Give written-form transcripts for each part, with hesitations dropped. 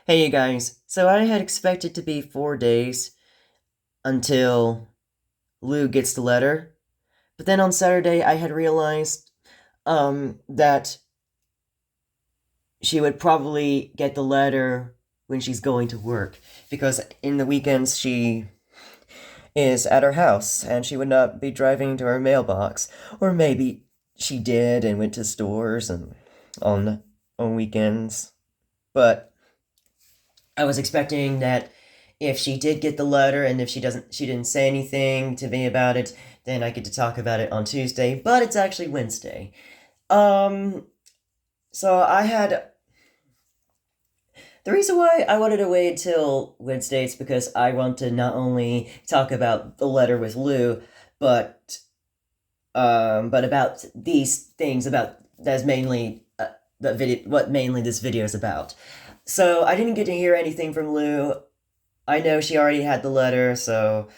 Hey you guys, so I had expected to be 4 days until Lou gets the letter, but then on Saturday I had realized that she would probably get the letter when she's going to work, because in the weekends she is at her house and she would not be driving to her mailbox. Or maybe she did and went to stores and on weekends. But I was expecting that if she did get the letter and if she didn't say anything to me about it, then I get to talk about it on Tuesday, but it's actually Wednesday. Um, so I had the reason why I wanted to wait till Wednesday is because I want to not only talk about the letter with Lou, but but about these things about that's mainly the video, what mainly this video is about. So I didn't get to hear anything from Lou. I know she already had the letter, so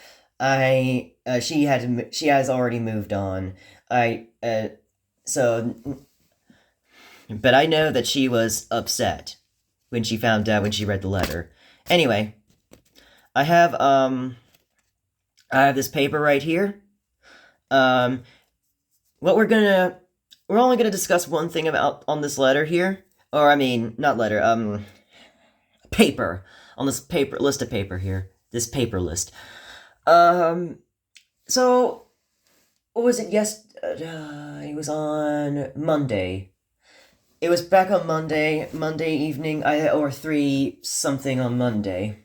she has already moved on. I so but I know that she was upset when she found out when she read the letter. Anyway, I have I have this paper right here. Um what we're only gonna discuss one thing about on this letter here. Or I mean, not letter, paper. On this paper list of paper here. This paper list. Um so what was it? It was on Monday. It was back on Monday evening. Or 3 something on Monday.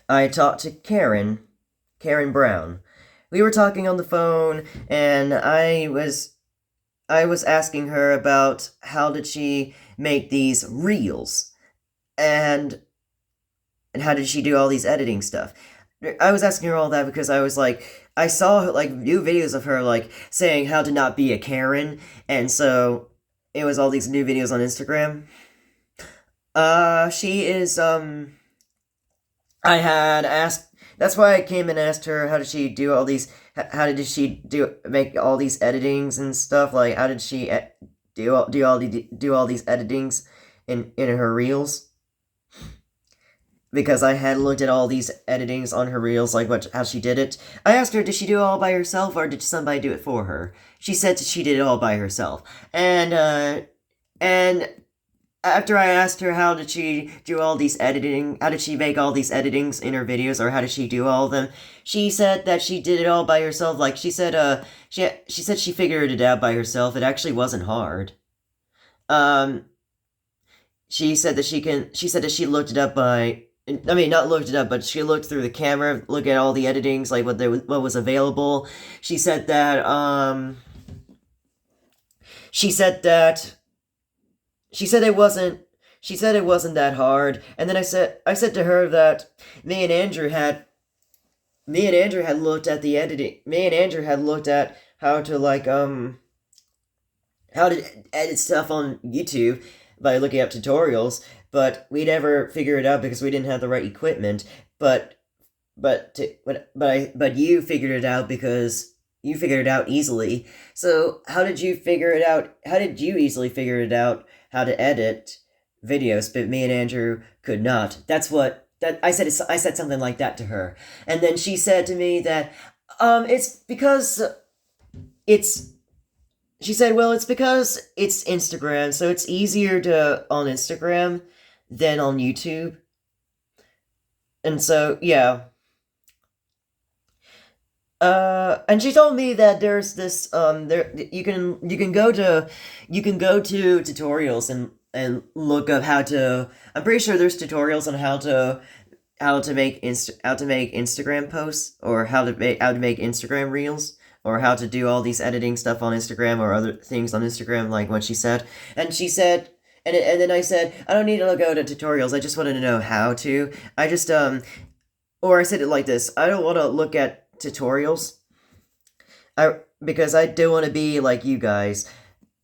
I talked to Karen Brown. We were talking on the phone, and I was asking her about how did she make these reels, and how did she do all these editing stuff. I was asking her all that because I was like, I saw like new videos of her like saying how to not be a Karen, and so it was all these new videos on Instagram. She is I had asked. That's why I came and asked her how did she do all these. How did she do make all these editings and stuff? Like how did she do all these editings in her reels? Because I had looked at all these editings on her reels, like how she did it. I asked her, did she do it all by herself or did somebody do it for her? She said she did it all by herself, and after I asked her how did she do all these editing, how did she make all these editings in her videos, or how did she do all of them, she said that she did it all by herself. Like she said she figured it out by herself. It actually wasn't hard. Um, she said that she said that she looked it up by. I mean, not looked it up, but she looked through the camera, look at all the editings, like what was available. She said that she said that she said it wasn't she said it wasn't that hard. And then I said to her that me and Andrew had looked at the editing. Me and Andrew had looked at how to how to edit stuff on YouTube by looking up tutorials, but we never figured it out because we didn't have the right equipment. But you figured it out because you figured it out easily. So how did you figure it out? How did you easily figure it out how to edit videos? But me and Andrew could not. That's what that I said. I said something like that to her, and then she said to me that it's because it's. She said, well, it's because it's Instagram, so it's easier to on Instagram than on YouTube. And so, yeah, and she told me that there's this there you can go to tutorials and look up how to. I'm pretty sure there's tutorials on how to make Instagram posts, or how to make Instagram reels, or how to do all these editing stuff on Instagram or other things on Instagram, like what she said. And she said, and then I said, I don't need to go to tutorials. I just wanted to know how to. I just or I said it like this: I don't want to look at tutorials. Because I do want to be like you guys.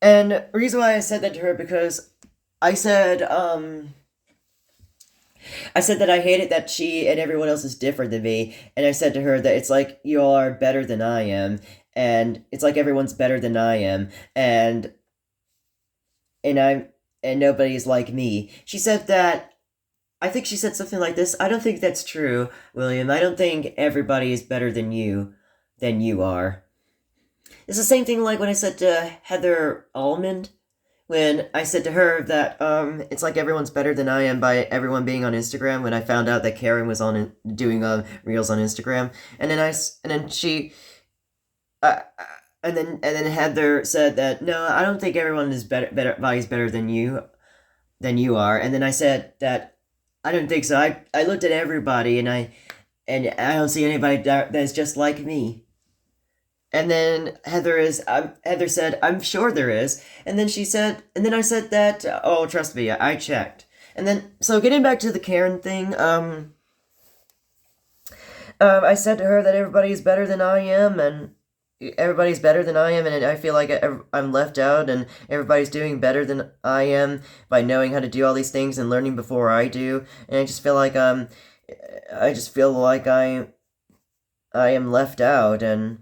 And the reason why I said that to her because I said I said that I hated that she and everyone else is different than me, and I said to her that it's like you all are better than I am, and it's like everyone's better than I am, and I'm nobody's like me. She said that, I think she said something like this: I don't think that's true, William. I don't think everybody is better than you are. It's the same thing like when I said to Heather Almond, when I said to her that it's like everyone's better than I am by everyone being on Instagram. When I found out that Karen was on doing reels on Instagram, and then she, uh, and then Heather said that no, I don't think everyone is body's better than you are. And then I said that I don't think so. I looked at everybody and I don't see anybody that's just like me. And then Heather said, I'm sure there is. And then I said that, oh, trust me, I checked. And then, so getting back to the Karen thing, I said to her that everybody's better than I am, and I feel like I'm left out, and everybody's doing better than I am by knowing how to do all these things and learning before I do. And I just feel like, I am left out, and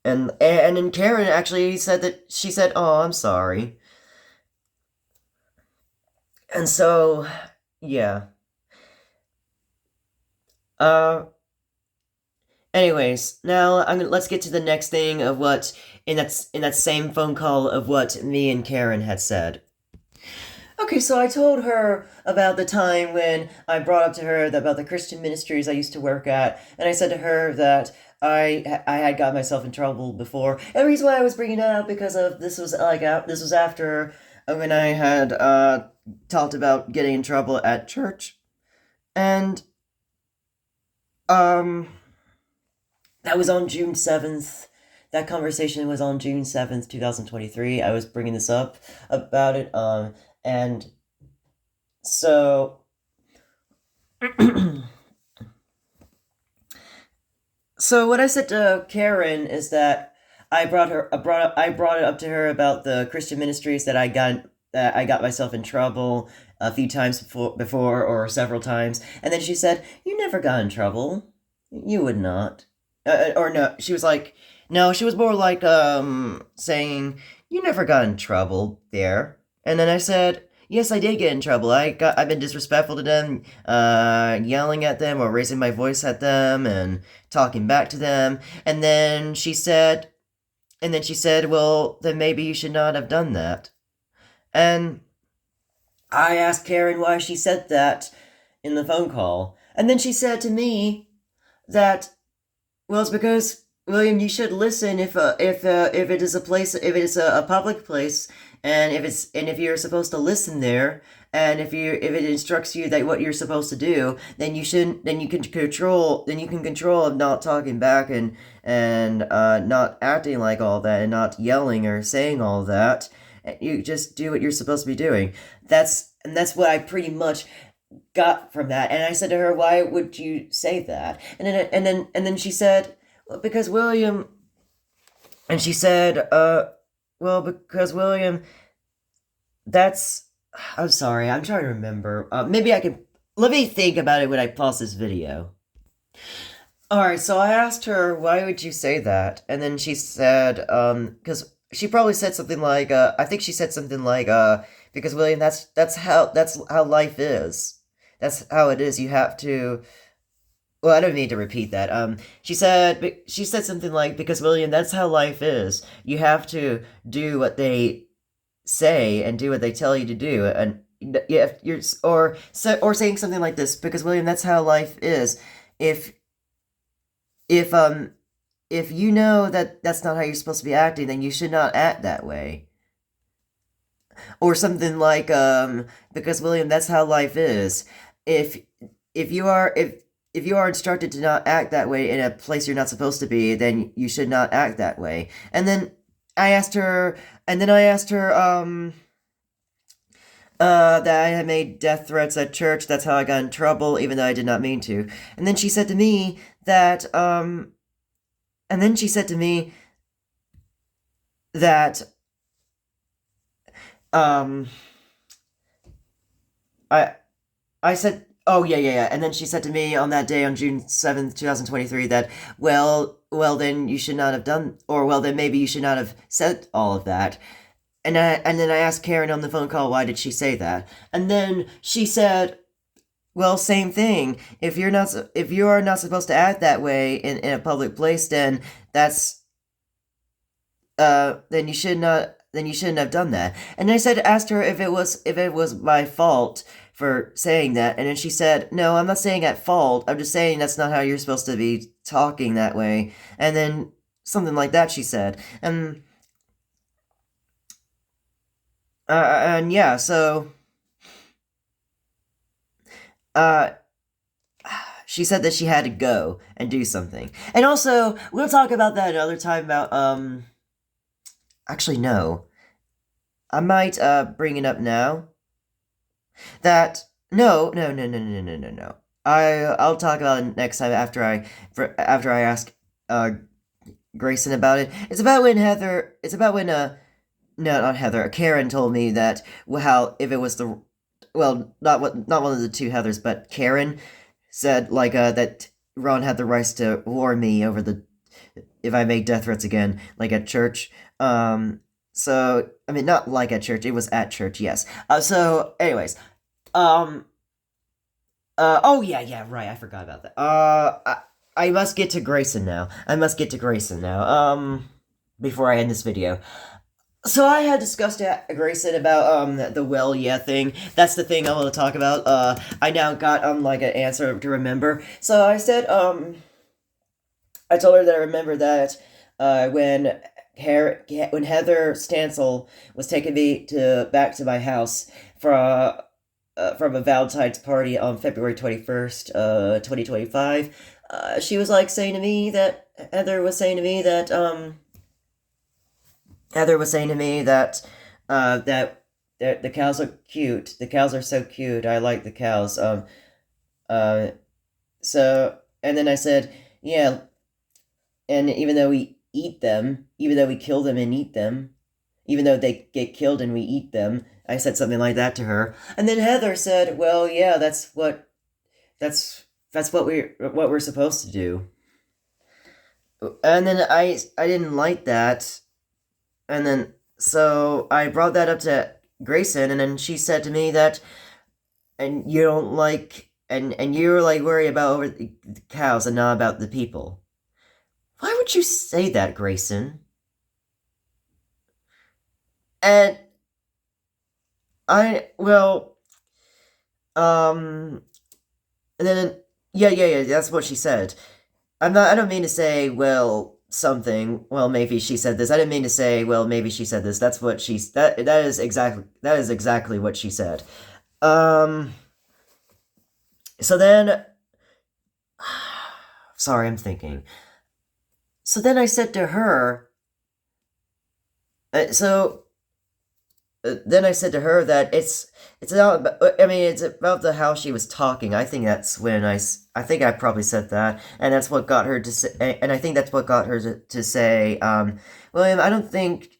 then Karen actually said that, she said, oh, I'm sorry. And so, yeah. Anyways, now let's get to the next thing of what, in that same phone call, of what me and Karen had said. Okay, so I told her about the time when I brought up to her about the Christian ministries I used to work at, and I said to her that I had got myself in trouble before. And the reason why I was bringing it up because of this was after when I had talked about getting in trouble at church, and that was on June 7th. That conversation was on June 7th, 2023. I was bringing this up about it, and so so what I said to Karen is that I brought it up to her about the Christian ministries that I got myself in trouble a few times before, or several times, and then she said, "You never got in trouble. You would not." Or no, she was like, no, she was more like saying, "You never got in trouble there." And then I said, "Yes, I did get in trouble. I've been disrespectful to them, yelling at them or raising my voice at them and talking back to them." And then she said, "Well, then maybe you should not have done that." And I asked Karen why she said that in the phone call. And then she said to me that, well, it's because, William, you should listen if it is a place, if it is a public place, and if you're supposed to listen there, and if it instructs you that what you're supposed to do, then you can control of not talking back and not acting like all that, and not yelling or saying all that. You just do what you're supposed to be doing. That's what I pretty much got from that. And I said to her, "Why would you say that?" And then she said, "Well, because William," and she said, "Well, because William, that's," I'm sorry, I'm trying to remember. Maybe I can, let me think about it when I pause this video. Alright, so I asked her, "Why would you say that?" And then she said, because she probably said something like, I think she said something like, "Because William, that's how life is. That's how it is. You have to," well, I don't need to repeat that. She said something like, "Because William, that's how life is. You have to do what they say and do what they tell you to do." And yeah, or saying something like this: "Because William, that's how life is. If you know that that's not how you're supposed to be acting, then you should not act that way." Or something like, "Because William, that's how life is. If you are instructed to not act that way in a place you're not supposed to be, then you should not act that way." And then I asked her, that I had made death threats at church. That's how I got in trouble, even though I did not mean to. And then she said to me that, I said, oh, yeah. And then she said to me on that day, on June 7th, 2023, that, well, then you should not have done, or, well, then maybe you should not have said all of that. and then I asked Karen on the phone call, why did she say that? And then she said, well, same thing. If you are not supposed to act that way in a public place, then that's then you shouldn't have done that. And I asked her if it was my fault for saying that, and then she said, no, I'm not saying at fault. I'm just saying that's not how you're supposed to be talking that way. And then something like that she said, and yeah, so uh she said that she had to go and do something. And also, we'll talk about that another time about actually no. I might bring it up now. That no. I'll talk about it next time after I ask uh Grayson about it. It's about when no, not Heather. Karen told me that how if it was the well, not one of the two Heathers, but Karen said like that Ron had the right to warn me over the if I made death threats again, like at church. So I mean, not like at church. It was at church, yes. So, anyways, um, oh yeah, right. I forgot about that. I must get to Grayson now. Before I end this video. So I had discussed Grayson about the well yeah thing. That's the thing I want to talk about. I now got like an answer to remember. So I said I told her that I remember that when when Heather Stansel was taking me back to my house from a Valentine's party on February 21st, 2025, she was like saying to me that Heather was saying to me that the cows are cute. The cows are so cute. I like the cows. Uh, so and then I said, yeah, and even though we eat them, even though we kill them and eat them, even though they get killed and we eat them, I said something like that to her. And then Heather said, well, yeah, that's what we're supposed to do. And then I didn't like that. And then so I brought that up to Grayson, and then she said to me that and you don't like and you're like worried about over the cows and not about the people. Why would you say that, Grayson? And I well and then yeah, that's what she said. I don't mean to say, well, something, well, maybe she said this. I didn't mean to say, well, maybe she said this. That is exactly what she said. Um so then sorry, I'm thinking. So then I said to her, so then I said to her that it's not. I mean, it's about the how she was talking. I think that's when I think I probably said that, and that's what got her to say. And I think that's what got her to say, William, I don't think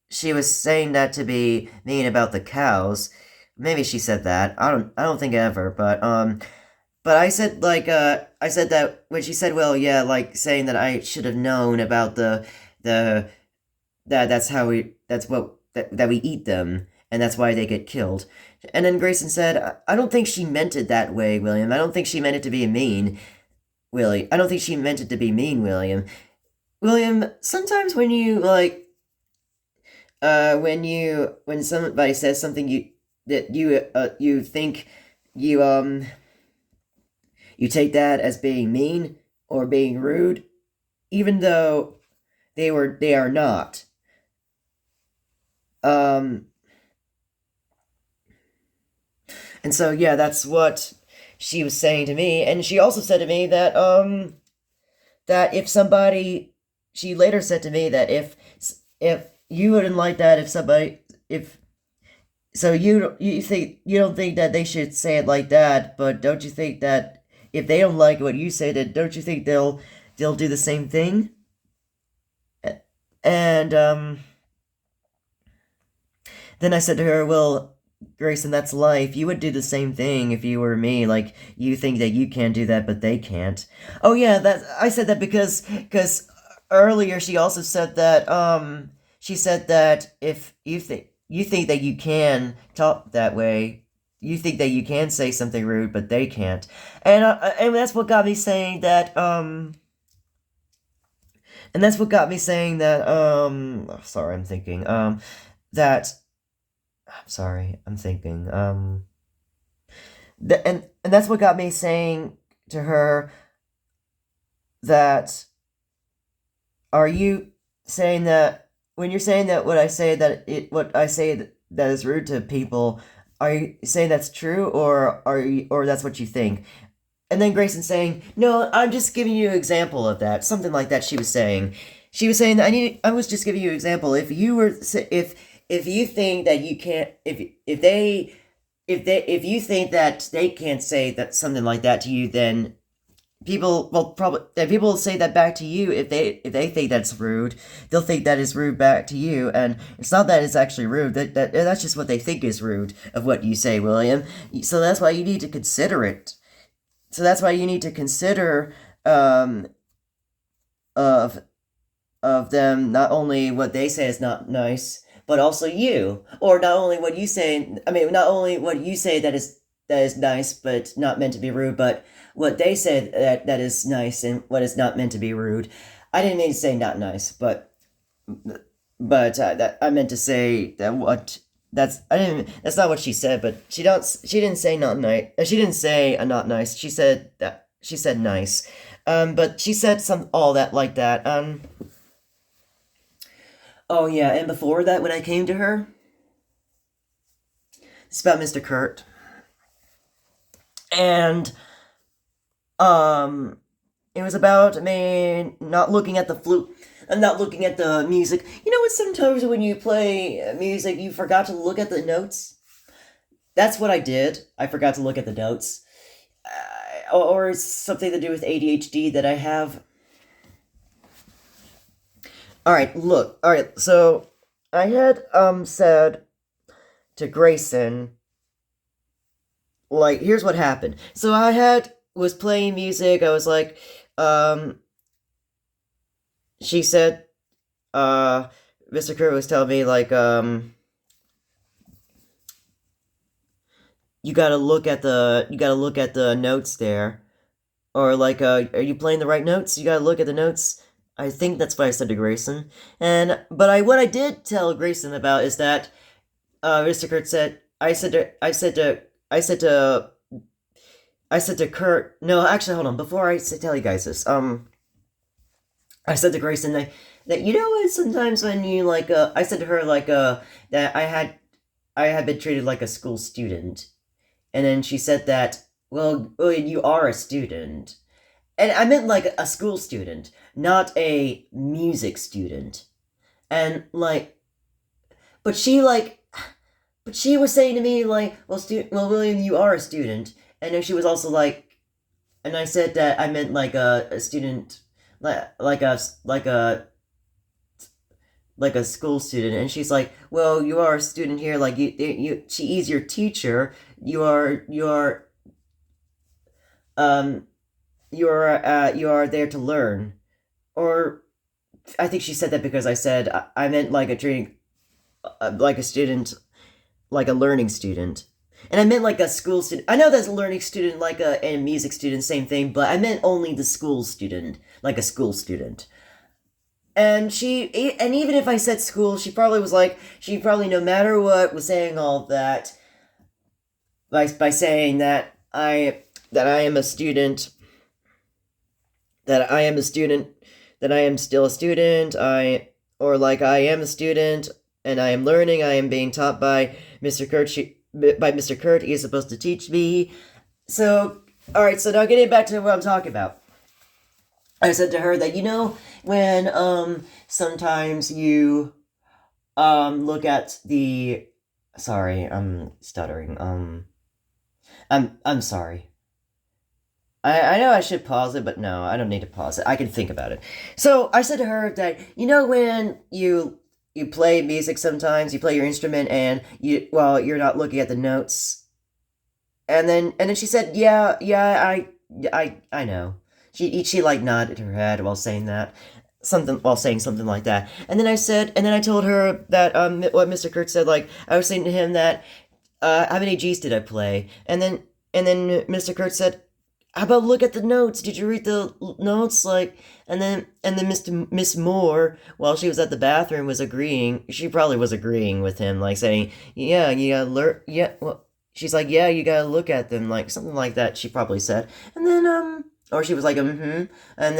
she was saying that to be mean about the cows. Maybe she said that. I don't think ever, but I said I said that when she said, well, yeah, like saying that I should have known about the that's how that we eat them, and that's why they get killed. And then Grayson said, I don't think she meant it that way, William. I don't think she meant it to be mean, Willie. I don't think she meant it to be mean, William. William, sometimes when you when somebody says something you think you take that as being mean or being rude, even though they are not. And so yeah, that's what she was saying to me, and she also said to me that if somebody, she later said to me that if you wouldn't like that if somebody if so you think you don't think that they should say it like that, but don't you think that if they don't like what you say, then don't you think they'll do the same thing? And then I said to her, well, Grayson, that's life. You would do the same thing if you were me. Like, you think that you can do that, but they can't. Oh yeah, I said that because earlier she also said that she said that if you think that you can talk that way, you think that you can say something rude, but they can't, and that's what got me saying that and that's what got me saying that oh, sorry, I'm thinking that I'm sorry, I'm thinking and that's what got me saying to her that are you saying that when you're saying that what I say that is rude to people, are you saying that's true or are you or that's what you think? And then Grayson saying, "No, I'm just giving you an example of that." Something like that she was saying. She was saying that I was just giving you an example. If you were if you think that you can't if you think that they can't say that something like that to you, then people will say that back to you if they think that's rude. They'll think that is rude back to you, and it's not that it's actually rude. That's just what they think is rude of what you say, William. So that's why you need to consider it. So that's why you need to consider of them not only what they say is not nice, but also you, or not only what you say. I mean, not only what you say that is nice, but not meant to be rude, but what they say that is nice and what is not meant to be rude. I didn't mean to say not nice, but that I meant to say that what that's I didn't that's not what she said, but she didn't say not nice. She didn't say not nice. She said nice. But she said some all that like that. Oh yeah, and before that, when I came to her, it's about Mr. Kurt, and um, it was about me not looking at the flute. I'm not looking at the music. You know what? Sometimes when you play music, you forgot to look at the notes. That's what I did. I forgot to look at the notes, or it's something to do with ADHD that I have. All right, look. All right, so I had said to Grayson, like, here's what happened. So I had was playing music. I was like, um, she said, Mr. Kurt was telling me like, you gotta look at the notes there, or like, are you playing the right notes? You gotta look at the notes. I think that's what I said to Grayson. And but what I did tell Grayson about is that Mr. Kurt said I said to Kurt. No, actually, hold on. Before tell you guys this, I said to Grayson that you know what? Sometimes when you like, I said to her like, that I had been treated like a school student, and then she said that well, you are a student, and I meant like a school student, not a music student, and like, but she like but she was saying to me like, well, William, you are a student, and then she was also like, and I said that I meant like a student, like a school student, and she's like, well, you are a student here, like she is your teacher, um, you are there to learn, or I think she said that because I said I meant like a training, like a student, like a learning student. And I meant like a school student. I know that's a learning student, like a music student, same thing, but I meant only the school student, like a school student. And even if I said school, she probably, no matter what, was saying all that by saying that I am a student, that I am a student, that I am still a student, or like I am a student, and I am learning, I am being taught by Mr. Kurt, by Mr. Kurt, he is supposed to teach me. So, alright, so now getting back to what I'm talking about. I said to her that, you know, when, sometimes you, look at the, sorry, I'm stuttering, I'm sorry. I know I should pause it, but no, I don't need to pause it. I can think about it. So I said to her that, you know, when you play music sometimes, you play your instrument and you're not looking at the notes. And then she said, yeah, I know. She like nodded her head while saying that. something while saying something like that. And then I told her that what Mr. Kurtz said. Like I was saying to him that how many G's did I play? And then Mr. Kurtz said, "How about look at the notes? Did you read the notes?" Like, and then Miss Moore, while she was at the bathroom, was agreeing. She probably was agreeing with him, like saying, "Yeah, you gotta learn. Yeah, well." She's like, "Yeah, you gotta look at them," like something like that. She probably said, and then or she was like, "Mm-hmm," and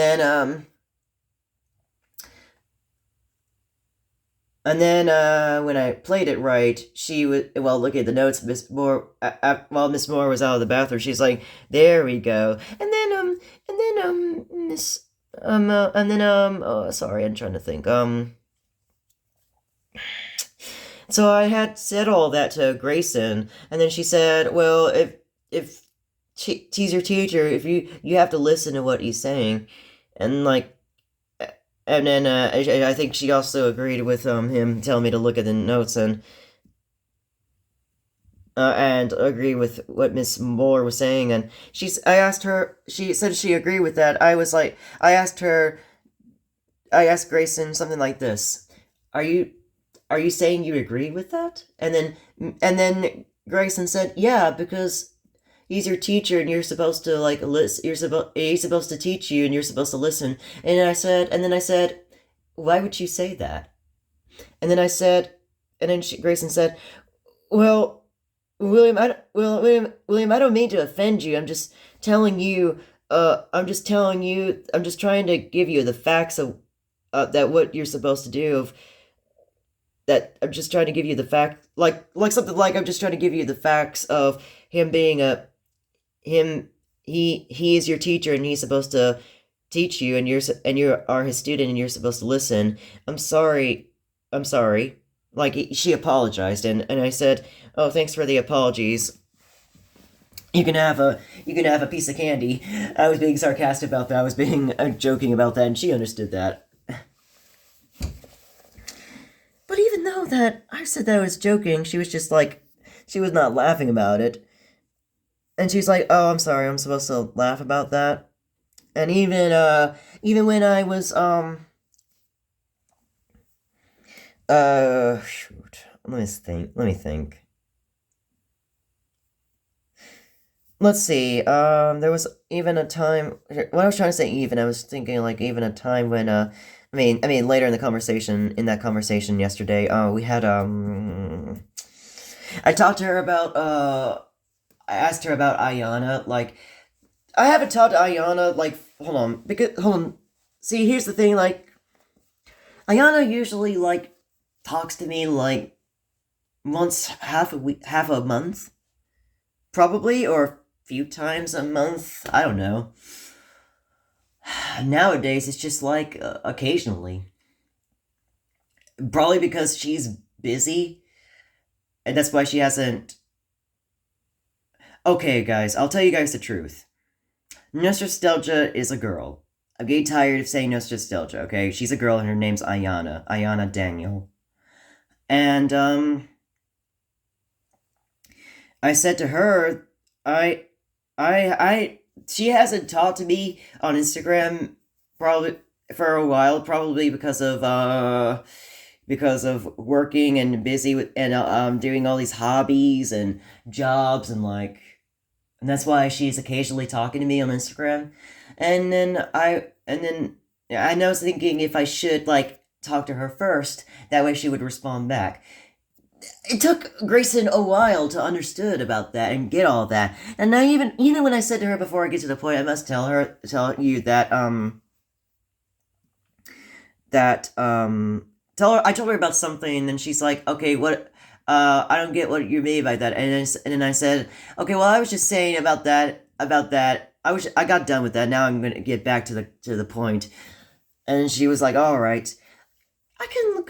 then when I played it right, she was well. Look at the notes, Miss Moore. While Miss Moore was out of the bathroom, she's like, "There we go." Miss and then oh, sorry, I'm trying to think. So I had said all that to Grayson, and then she said, "Well, if he's your teacher, if you have to listen to what he's saying," and like and then I think she also agreed with him telling me to look at the notes and agree with what Miss Moore was saying. And I asked her. She said she agreed with that. I asked Grayson something like this: "Are you saying you agree with that?" And then Grayson said, "Yeah, because." He's your teacher, and you're supposed to like listen. He's supposed to teach you, and you're supposed to listen. And then I said, why would you say that? And then I said, and then Grayson said, "Well, William, I don't mean to offend you. I'm just telling you. I'm just telling you. I'm just trying to give you the facts of that what you're supposed to do. That I'm just trying to give you the fact, like something like I'm just trying to give you the facts of him being a him. He is your teacher, and he's supposed to teach you, and you are his student, and you're supposed to listen. I'm sorry. I'm sorry." Like she apologized, and I said, "Oh, thanks for the apologies. You can have a piece of candy." I was being sarcastic about that. I was being joking about that, and she understood that. But even though that I said that I was joking, she was just like, she was not laughing about it, and she's like, "Oh, I'm sorry. I'm supposed to laugh about that." And even when I was shoot, let me think. Let me think. Let's see. There was even a time when I was trying to say even, I was thinking like even a time when I mean later in the conversation in that conversation yesterday, we had I talked to her about I asked her about Ayana. Like I haven't talked to Ayana like hold on. See, here's the thing. Like Ayana usually like talks to me like once half a week, half a month, probably, or a few times a month. I don't know. Nowadays, it's just like occasionally. Probably because she's busy, and that's why she hasn't. Okay, guys, I'll tell you guys the truth. Nostalgia is a girl. I'm getting tired of saying Nostalgia, okay? She's a girl, and her name's Ayana. Ayana Daniel. And, I said to her, I, she hasn't talked to me on Instagram probably for a while, probably because of working and busy with and doing all these hobbies and jobs and that's why she's occasionally talking to me on Instagram. And I was thinking if I should like talk to her first, that way she would respond back. It took Grayson a while to understood about that and get all that. And now even when I said to her before I get to the point, I must tell you that that tell her I told her about something and she's like, "Okay, what I don't get what you mean by that." And then I said, "Okay, well, I was just saying about that. I got done with that. Now I'm going to get back to the point." And she was like, "All right. I can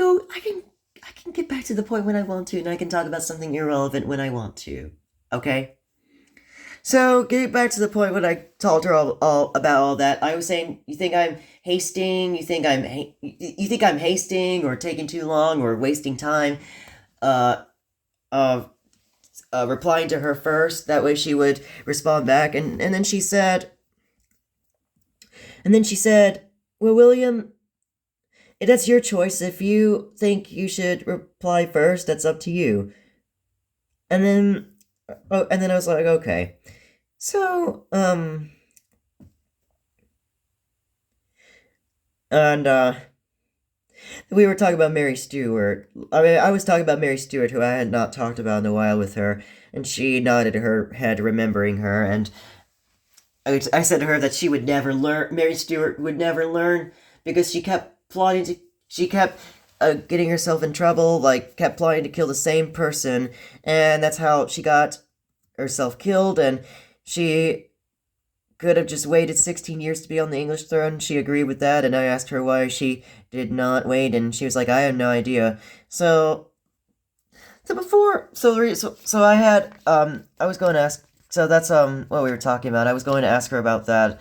get back to the point when I want to, and I can talk about something irrelevant when I want to. Okay?" So, getting back to the point when I told her all about all that, I was saying, you think I'm hasting? You think I'm hasting or taking too long or wasting time? Uh, uh, Replying to her first. That way she would respond back, and then she said, "Well, William, that's your choice. If you think you should reply first, that's up to you. And then, and then I was like, okay. So, and, we were talking about Mary Stuart. I mean, I was talking about Mary Stuart, who I had not talked about in a while with her, and she nodded her head, remembering her, and I said to her that she would never learn, Mary Stuart would never learn, because she kept plotting to, she kept getting herself in trouble, like, kept plotting to kill the same person, and that's how she got herself killed, and she could have just waited 16 years to be on the English throne. She agreed with that, and I asked her why she did not wait, and she was like, I have no idea. So I had, I was going to ask, so that's, what we were talking about. I was going to ask her about that,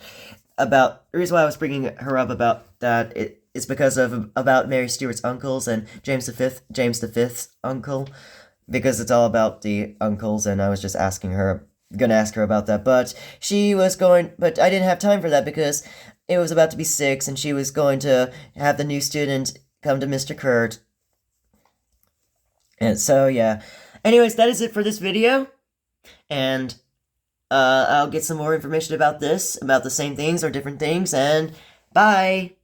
about, the reason why I was bringing her up about that, it's because of, about Mary Stuart's uncles and James V's uncle, because it's all about the uncles, and I was just gonna ask her about that, but but I didn't have time for that because it was about to be 6, and she was going to have the new student come to Mr. Kurt. And so, yeah. Anyways, that is it for this video, and, I'll get some more information about this, about the same things or different things, and bye!